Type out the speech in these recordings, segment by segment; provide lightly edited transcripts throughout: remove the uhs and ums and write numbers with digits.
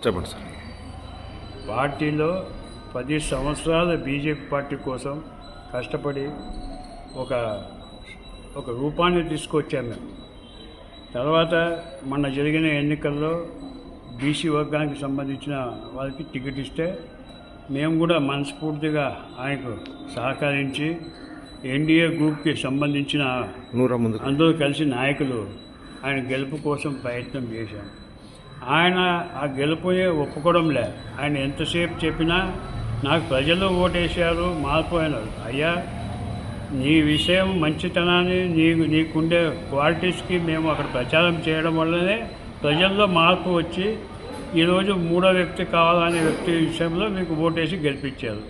చెప్పండి సార్. పార్టీలో 10 సంవత్సరాలు బీజేపీ పార్టీ కోసం కష్టపడి ఒక రూపాన్ని తీసుకొచ్చాము మేము. తర్వాత మొన్న జరిగిన ఎన్నికల్లో బీసీ వర్గానికి సంబంధించిన వాళ్ళకి టికెట్ ఇస్తే మేము కూడా మనస్ఫూర్తిగా ఆయనకు సహకరించి ఎన్డీఏ గ్రూప్కి సంబంధించిన అందరూ కలిసి నాయకులు ఆయన గెలుపు కోసం ప్రయత్నం చేశాం. ఆయన ఆ గెలుపునే ఒప్పుకోవడంలే. ఆయన ఎంతసేపు చెప్పినా నాకు ప్రజలు ఓటేశారు, మారిపోయినారు. అయ్యా, నీ విషయం మంచితనాన్ని నీకుండే క్వాలిటీస్కి మేము అక్కడ ప్రచారం చేయడం వల్లనే ప్రజల్లో మార్పు వచ్చి ఈరోజు మూడో వ్యక్తి కావాలనే వ్యక్తి విషయంలో మీకు ఓటేసి గెలిపించారు.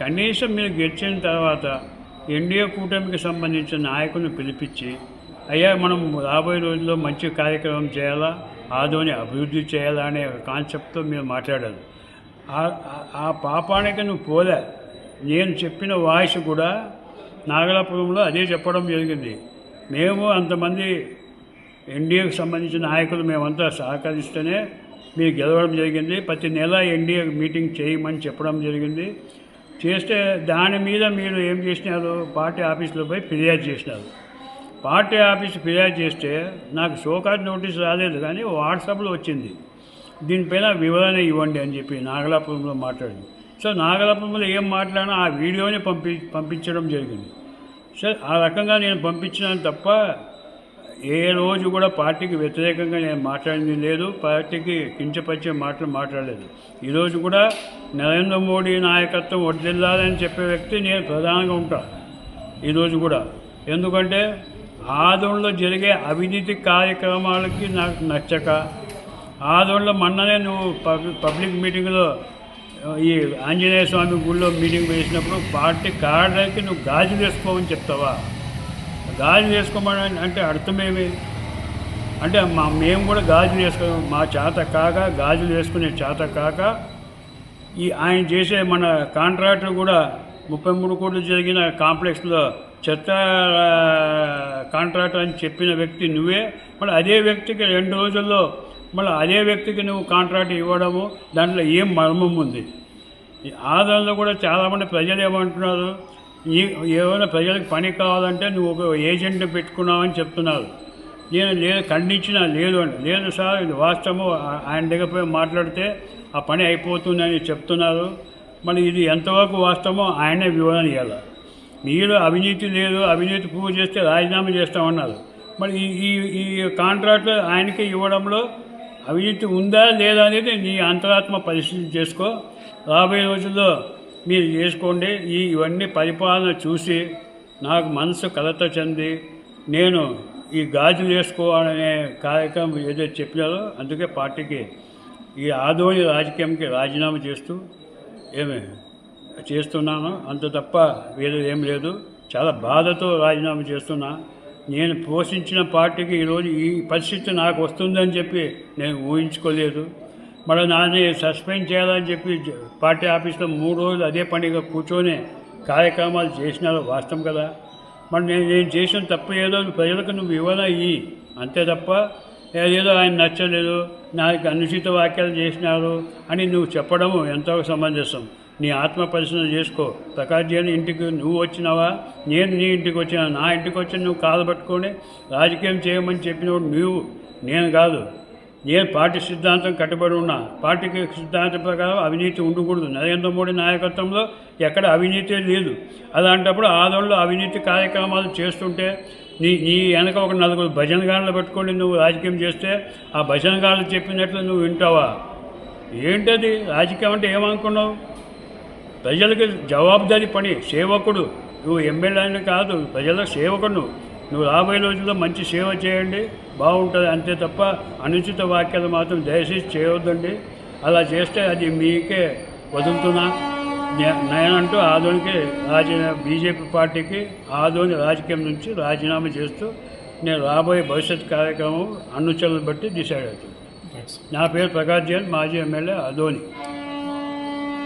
కనీసం మీరు గెలిచిన తర్వాత ఎన్డీఏ కూటమికి సంబంధించిన నాయకులను పిలిపించి, అయ్యా మనం రాబోయే రోజుల్లో మంచి కార్యక్రమం చేయాలా, ఆదోని అభివృద్ధి చేయాలా అనే కాన్సెప్ట్తో మీరు మాట్లాడారు. ఆ పాపానికి నువ్వు పోలే. నేను చెప్పిన వాయిస్ కూడా నాగలాపురంలో అదే చెప్పడం జరిగింది. మేము అంతమంది ఎన్డీఏకి సంబంధించిన నాయకులు మేమంతా సహకరిస్తేనే మీరు గెలవడం జరిగింది. ప్రతి నెల ఎన్డీఏ మీటింగ్ చేయమని చెప్పడం జరిగింది. చేస్తే దాని మీద మీరు ఏం చేసినారు, పార్టీ ఆఫీసులో పోయి ఫిర్యాదు చేసినారు. పార్టీ ఆఫీస్ ఫిర్యాదు చేస్తే నాకు షోకాజ్ నోటీస్ రాలేదు, కానీ వాట్సాప్లో వచ్చింది. దీనిపైన వివరణ ఇవ్వండి అని చెప్పి నాగలాపురంలో మాట్లాడింది. సో నాగలాపురంలో ఏం మాట్లాడినా ఆ వీడియోని పంపించడం జరిగింది. సార్, ఆ రకంగా నేను పంపించినాను తప్ప ఏ రోజు కూడా పార్టీకి వ్యతిరేకంగా నేను మాట్లాడింది లేదు, పార్టీకి కించపరిచే మాటలు మాట్లాడలేదు. ఈరోజు కూడా నరేంద్ర మోడీ నాయకత్వం వర్ధిల్లాలని చెప్పే వ్యక్తి నేను ప్రధానంగా ఉంటాను ఈరోజు కూడా. ఎందుకంటే ఆదోళనలో జరిగే అవినీతి కార్యక్రమాలకి నాకు నచ్చక, ఆదోళనలో మొన్ననే నువ్వు పబ్లిక్ మీటింగ్లో ఈ ఆంజనేయ స్వామి గుళ్ళో మీటింగ్ వేసినప్పుడు పార్టీ కార్యాలయానికి నువ్వు గాజులు వేసుకోమని చెప్తావా? గాజులు వేసుకోమని అంటే అర్థమేమి? అంటే మేము కూడా గాజులు వేసుకోం, మా చేత కాక గాజులు వేసుకునే చేత కాక ఆయన చేసే మన కాంట్రాక్టర్ కూడా 33 కోట్లు జరిగిన కాంప్లెక్స్లో చెత్త కాంట్రాక్టర్ అని చెప్పిన వ్యక్తి నువ్వే. మళ్ళీ అదే వ్యక్తికి 2 రోజుల్లో మళ్ళీ అదే వ్యక్తికి నువ్వు కాంట్రాక్ట్ ఇవ్వడము, దాంట్లో ఏం మర్మం ఉంది? ఆదాయంలో కూడా చాలామంది ప్రజలు ఏమంటున్నారు, ఏమైనా ప్రజలకు పని కావాలంటే నువ్వు ఒక ఏజెంట్ని పెట్టుకున్నావని చెప్తున్నారు. నేను లేదు, ఖండించినా లేదు అండి. లేదు సార్, ఇది వాస్తవము, ఆయన దగ్గర పోయి మాట్లాడితే ఆ పని అయిపోతుందని చెప్తున్నారు. మళ్ళీ ఇది ఎంతవరకు వాస్తవమో ఆయనే వివరణ ఇవ్వాలి. మీరు అవినీతి లేదు, అవినీతి ప్రూవ్ చేస్తే రాజీనామా చేస్తామన్నారు. మరి ఈ కాంట్రాక్ట్ ఆయనకి ఇవ్వడంలో అవినీతి ఉందా లేదా అనేది నీ అంతరాత్మ పరిశీలన చేసుకో. రాబోయే రోజుల్లో మీరు చేసుకోండి. ఇవన్నీ పరిపాలన చూసి నాకు మనసు కలత చెంది నేను ఈ గాజులు వేసుకోవాలనే కార్యక్రమం ఏదైతే చెప్పినారో అందుకే పార్టీకి ఈ ఆదోని రాజకీయంకి రాజీనామా చేస్తూ చేస్తున్నాను. అంత తప్ప వేరే ఏం లేదు. చాలా బాధతో రాజీనామా చేస్తున్నా. నేను పోషించిన పార్టీకి ఈరోజు ఈ పరిస్థితి నాకు వస్తుందని చెప్పి నేను ఊహించుకోలేదు. మళ్ళీ నాన్ని సస్పెండ్ చేయాలని చెప్పి పార్టీ ఆఫీస్లో 3 రోజులు అదే పనిగా కూర్చొని కార్యక్రమాలు చేసినారో వాస్తవం కదా. మరి నేను చేసిన తప్పు ఏదో ప్రజలకు నువ్వు వివరణ ఇయ్యి, అంతే తప్ప ఏదో ఆయన నచ్చలేదు, నాకు అనుచిత వ్యాఖ్యలు చేసినారు అని నువ్వు చెప్పడము ఎంతవరకు సమంజసం? నీ ఆత్మ పరిశీలన చేసుకో. ప్రకాష్ జైన్ ఇంటికి నువ్వు వచ్చినావా, నేను నీ ఇంటికి వచ్చినా? నా ఇంటికి వచ్చి నువ్వు కాలు పట్టుకొని రాజకీయం చేయమని చెప్పినప్పుడు నువ్వు, నేను కాదు. నేను పార్టీ సిద్ధాంతం కట్టుబడి ఉన్నా. పార్టీకి సిద్ధాంతం ప్రకారం అవినీతి ఉండకూడదు. నరేంద్ర మోడీ నాయకత్వంలో ఎక్కడ అవినీతి లేదు. అలాంటప్పుడు ఆదోళనలో అవినీతి కార్యక్రమాలు చేస్తుంటే నీ వెనక ఒక 4 భజనగాళ్ళు పెట్టుకొని నువ్వు రాజకీయం చేస్తే ఆ భజనగాళ్ళు చెప్పినట్లు నువ్వు వింటావా? ఏంటది రాజకీయం అంటే? ఏమనుకున్నావు? ప్రజలకు జవాబుదారీ పని, సేవకుడు నువ్వు. ఎమ్మెల్యేని కాదు, ప్రజల సేవకుడు నువ్వు. రాబోయే రోజుల్లో మంచి సేవ చేయండి, బాగుంటుంది, అంతే తప్ప అనుచిత వ్యాఖ్యలు మాత్రం దయచేసి చేయవద్దండి. అలా చేస్తే అది మీకే వదులుతున్నా. నేనంటూ ఆదోనికి బీజేపీ పార్టీకి ఆదోని రాజకీయం నుంచి రాజీనామా చేస్తూ నేను రాబోయే భవిష్యత్ కార్యక్రమం అనుచరులను బట్టి డిసైడ్ అవుతుంది. నా పేరు ప్రకాష్ జైన్, మాజీ ఎమ్మెల్యే ఆదోని.